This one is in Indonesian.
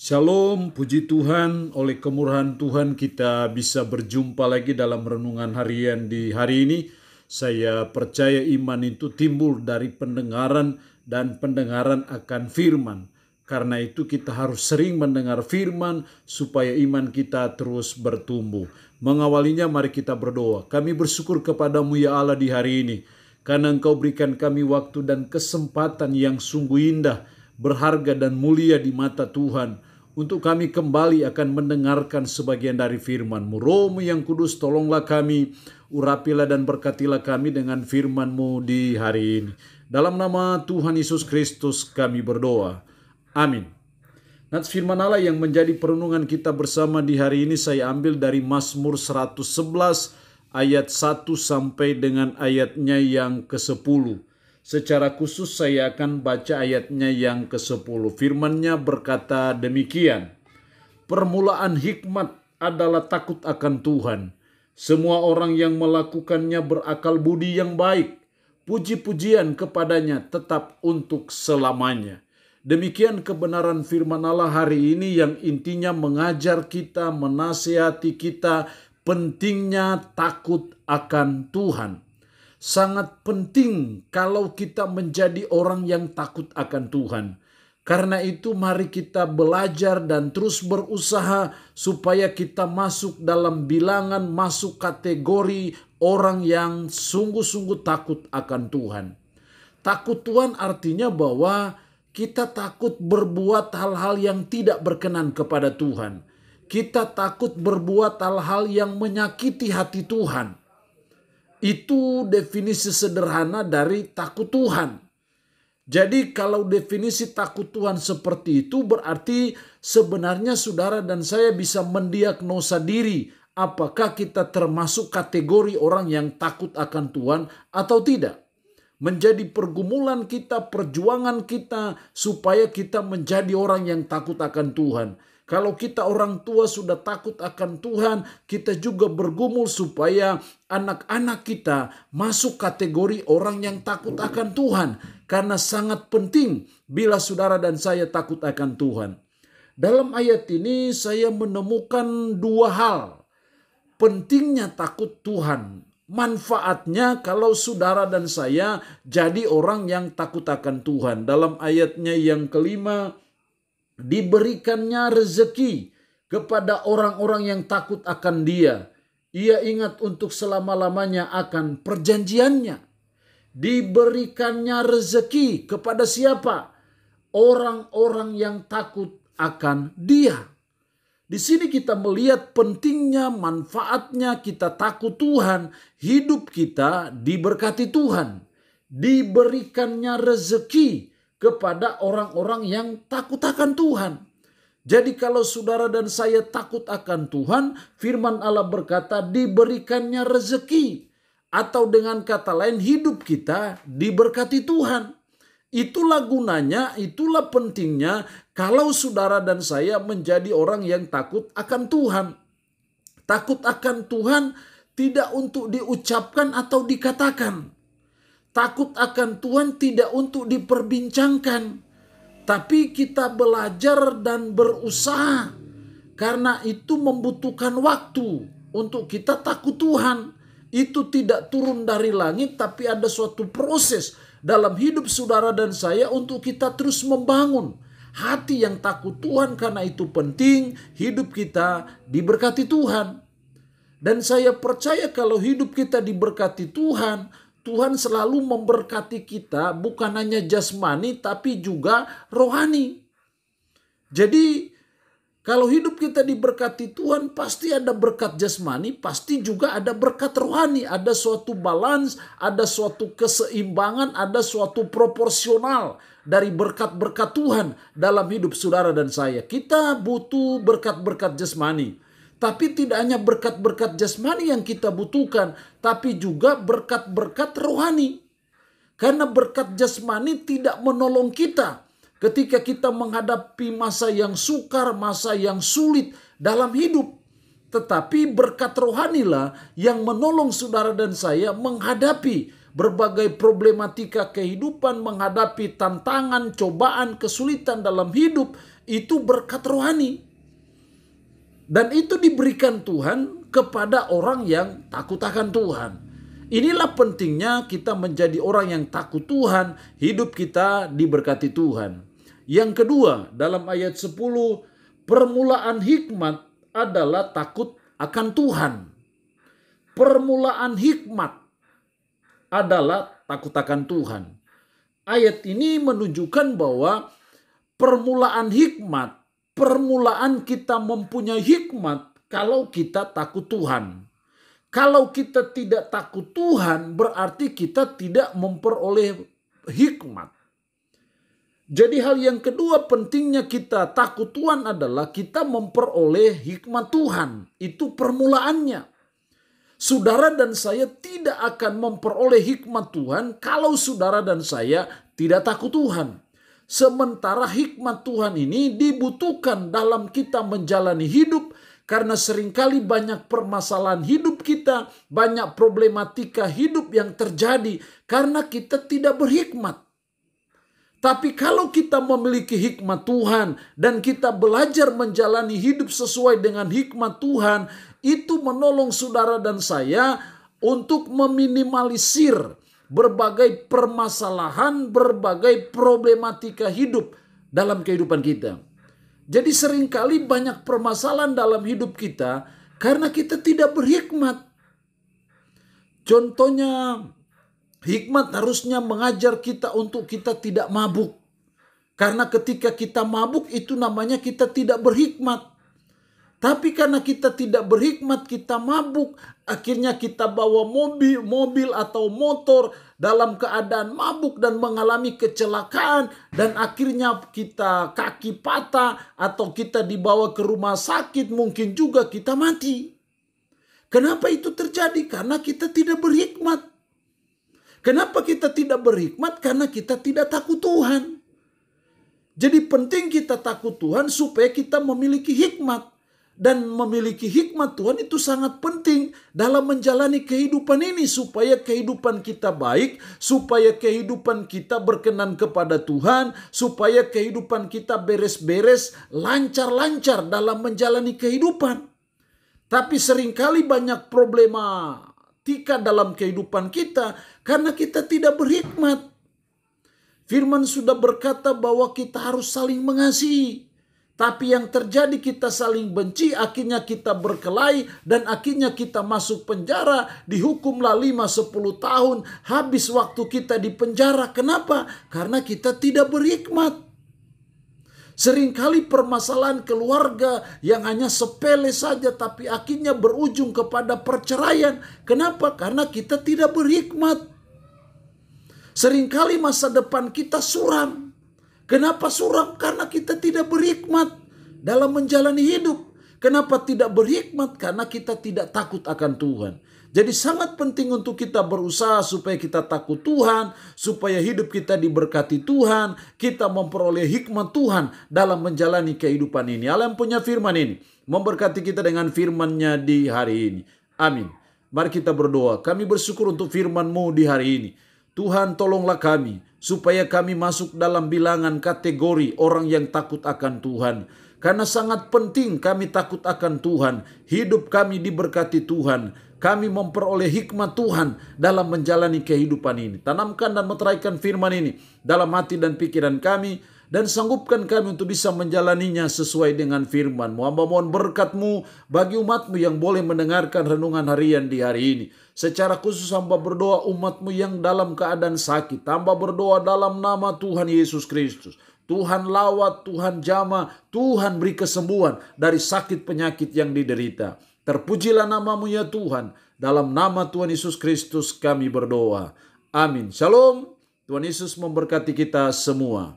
Shalom, puji Tuhan, oleh kemurahan Tuhan kita bisa berjumpa lagi dalam renungan harian di hari ini. Saya percaya iman itu timbul dari pendengaran dan pendengaran akan firman. Karena itu kita harus sering mendengar firman supaya iman kita terus bertumbuh. Mengawalinya mari kita berdoa. Kami bersyukur kepadamu ya Allah di hari ini. Karena Engkau berikan kami waktu dan kesempatan yang sungguh indah, berharga dan mulia di mata Tuhan, untuk kami kembali akan mendengarkan sebagian dari firman-Mu. Roh-Mu yang kudus, tolonglah kami, urapilah dan berkatilah kami dengan firman-Mu di hari ini. Dalam nama Tuhan Yesus Kristus kami berdoa. Amin. Nats firman Allah yang menjadi perenungan kita bersama di hari ini saya ambil dari Mazmur 111 ayat 1 sampai dengan ayatnya yang ke-10. Secara khusus saya akan baca ayatnya yang ke-10. Firman-Nya berkata demikian. Permulaan hikmat adalah takut akan Tuhan. Semua orang yang melakukannya berakal budi yang baik. Puji-pujian kepadanya tetap untuk selamanya. Demikian kebenaran firman Allah hari ini yang intinya mengajar kita, menasihati kita, pentingnya takut akan Tuhan. Sangat penting kalau kita menjadi orang yang takut akan Tuhan. Karena itu mari kita belajar dan terus berusaha supaya kita masuk dalam bilangan, masuk kategori orang yang sungguh-sungguh takut akan Tuhan. Takut Tuhan artinya bahwa kita takut berbuat hal-hal yang tidak berkenan kepada Tuhan. Kita takut berbuat hal-hal yang menyakiti hati Tuhan. Itu definisi sederhana dari takut Tuhan. Jadi kalau definisi takut Tuhan seperti itu berarti sebenarnya saudara dan saya bisa mendiagnosa diri apakah kita termasuk kategori orang yang takut akan Tuhan atau tidak. Menjadi pergumulan kita, perjuangan kita supaya kita menjadi orang yang takut akan Tuhan. Kalau kita orang tua sudah takut akan Tuhan, kita juga bergumul supaya anak-anak kita masuk kategori orang yang takut akan Tuhan. Karena sangat penting bila saudara dan saya takut akan Tuhan. Dalam ayat ini saya menemukan dua hal. Pentingnya takut Tuhan. Manfaatnya kalau saudara dan saya jadi orang yang takut akan Tuhan. Dalam ayatnya yang kelima, diberikannya rezeki kepada orang-orang yang takut akan Dia. Ia ingat untuk selama-lamanya akan perjanjiannya. Diberikannya rezeki kepada siapa? Orang-orang yang takut akan Dia. Di sini kita melihat pentingnya, manfaatnya kita takut Tuhan. Hidup kita diberkati Tuhan. Diberikannya rezeki kepada orang-orang yang takut akan Tuhan. Jadi kalau saudara dan saya takut akan Tuhan, firman Allah berkata diberikannya rezeki. Atau dengan kata lain hidup kita diberkati Tuhan. Itulah gunanya, itulah pentingnya kalau saudara dan saya menjadi orang yang takut akan Tuhan. Takut akan Tuhan tidak untuk diucapkan atau dikatakan. Takut akan Tuhan tidak untuk diperbincangkan. Tapi kita belajar dan berusaha. Karena itu membutuhkan waktu untuk kita takut Tuhan. Itu tidak turun dari langit tapi ada suatu proses dalam hidup saudara dan saya untuk kita terus membangun hati yang takut Tuhan. Karena itu penting hidup kita diberkati Tuhan. Dan saya percaya kalau hidup kita diberkati Tuhan, Tuhan selalu memberkati kita bukan hanya jasmani tapi juga rohani. Jadi kalau hidup kita diberkati Tuhan pasti ada berkat jasmani, pasti juga ada berkat rohani. Ada suatu balance, ada suatu keseimbangan, ada suatu proporsional dari berkat-berkat Tuhan dalam hidup saudara dan saya. Kita butuh berkat-berkat jasmani. Tapi tidak hanya berkat-berkat jasmani yang kita butuhkan, tapi juga berkat-berkat rohani. Karena berkat jasmani tidak menolong kita ketika kita menghadapi masa yang sukar, masa yang sulit dalam hidup. Tetapi berkat rohanilah yang menolong saudara dan saya menghadapi berbagai problematika kehidupan, menghadapi tantangan, cobaan, kesulitan dalam hidup, itu berkat rohani. Dan itu diberikan Tuhan kepada orang yang takut akan Tuhan. Inilah pentingnya kita menjadi orang yang takut Tuhan, hidup kita diberkati Tuhan. Yang kedua, dalam ayat 10, permulaan hikmat adalah takut akan Tuhan. Permulaan hikmat adalah takut akan Tuhan. Ayat ini menunjukkan bahwa permulaan hikmat, permulaan kita mempunyai hikmat kalau kita takut Tuhan. Kalau kita tidak takut Tuhan, berarti kita tidak memperoleh hikmat. Jadi hal yang kedua pentingnya kita takut Tuhan adalah kita memperoleh hikmat Tuhan. Itu permulaannya. Saudara dan saya tidak akan memperoleh hikmat Tuhan kalau saudara dan saya tidak takut Tuhan. Sementara hikmat Tuhan ini dibutuhkan dalam kita menjalani hidup, karena seringkali banyak permasalahan hidup kita, banyak problematika hidup yang terjadi karena kita tidak berhikmat. Tapi kalau kita memiliki hikmat Tuhan dan kita belajar menjalani hidup sesuai dengan hikmat Tuhan, itu menolong saudara dan saya untuk meminimalisir berbagai permasalahan, berbagai problematika hidup dalam kehidupan kita. Jadi seringkali banyak permasalahan dalam hidup kita karena kita tidak berhikmat. Contohnya, hikmat harusnya mengajar kita untuk kita tidak mabuk. Karena ketika kita mabuk itu namanya kita tidak berhikmat. Tapi karena kita tidak berhikmat, kita mabuk. Akhirnya kita bawa mobil atau motor dalam keadaan mabuk dan mengalami kecelakaan. Dan akhirnya kita kaki patah atau kita dibawa ke rumah sakit. Mungkin juga kita mati. Kenapa itu terjadi? Karena kita tidak berhikmat. Kenapa kita tidak berhikmat? Karena kita tidak takut Tuhan. Jadi penting kita takut Tuhan supaya kita memiliki hikmat. Dan memiliki hikmat Tuhan itu sangat penting dalam menjalani kehidupan ini. Supaya kehidupan kita baik, supaya kehidupan kita berkenan kepada Tuhan, supaya kehidupan kita beres-beres, lancar-lancar dalam menjalani kehidupan. Tapi seringkali banyak problematika dalam kehidupan kita karena kita tidak berhikmat. Firman sudah berkata bahwa kita harus saling mengasihi. Tapi yang terjadi kita saling benci, akhirnya kita berkelahi dan akhirnya kita masuk penjara, dihukumlah 5-10 tahun, habis waktu kita di penjara. Kenapa? Karena kita tidak berhikmat. Seringkali permasalahan keluarga yang hanya sepele saja tapi akhirnya berujung kepada perceraian. Kenapa? Karena kita tidak berhikmat. Seringkali masa depan kita suram. Kenapa suram? Karena kita tidak berhikmat dalam menjalani hidup. Kenapa tidak berhikmat? Karena kita tidak takut akan Tuhan. Jadi sangat penting untuk kita berusaha supaya kita takut Tuhan, supaya hidup kita diberkati Tuhan, kita memperoleh hikmat Tuhan dalam menjalani kehidupan ini. Allah yang punya firman ini memberkati kita dengan firman-Nya di hari ini. Amin. Mari kita berdoa. Kami bersyukur untuk firman-Mu di hari ini. Tuhan, tolonglah kami supaya kami masuk dalam bilangan kategori orang yang takut akan Tuhan. Karena sangat penting kami takut akan Tuhan. Hidup kami diberkati Tuhan. Kami memperoleh hikmat Tuhan dalam menjalani kehidupan ini. Tanamkan dan meteraikan firman ini dalam hati dan pikiran kami. Dan sanggupkan kami untuk bisa menjalaninya sesuai dengan firman-Mu. Hamba mohon berkat-Mu bagi umat-Mu yang boleh mendengarkan renungan harian di hari ini. Secara khusus hamba berdoa umat-Mu yang dalam keadaan sakit. Hamba berdoa dalam nama Tuhan Yesus Kristus. Tuhan lawat, Tuhan jamah, Tuhan beri kesembuhan dari sakit penyakit yang diderita. Terpujilah nama-Mu ya Tuhan. Dalam nama Tuhan Yesus Kristus kami berdoa. Amin. Shalom. Tuhan Yesus memberkati kita semua.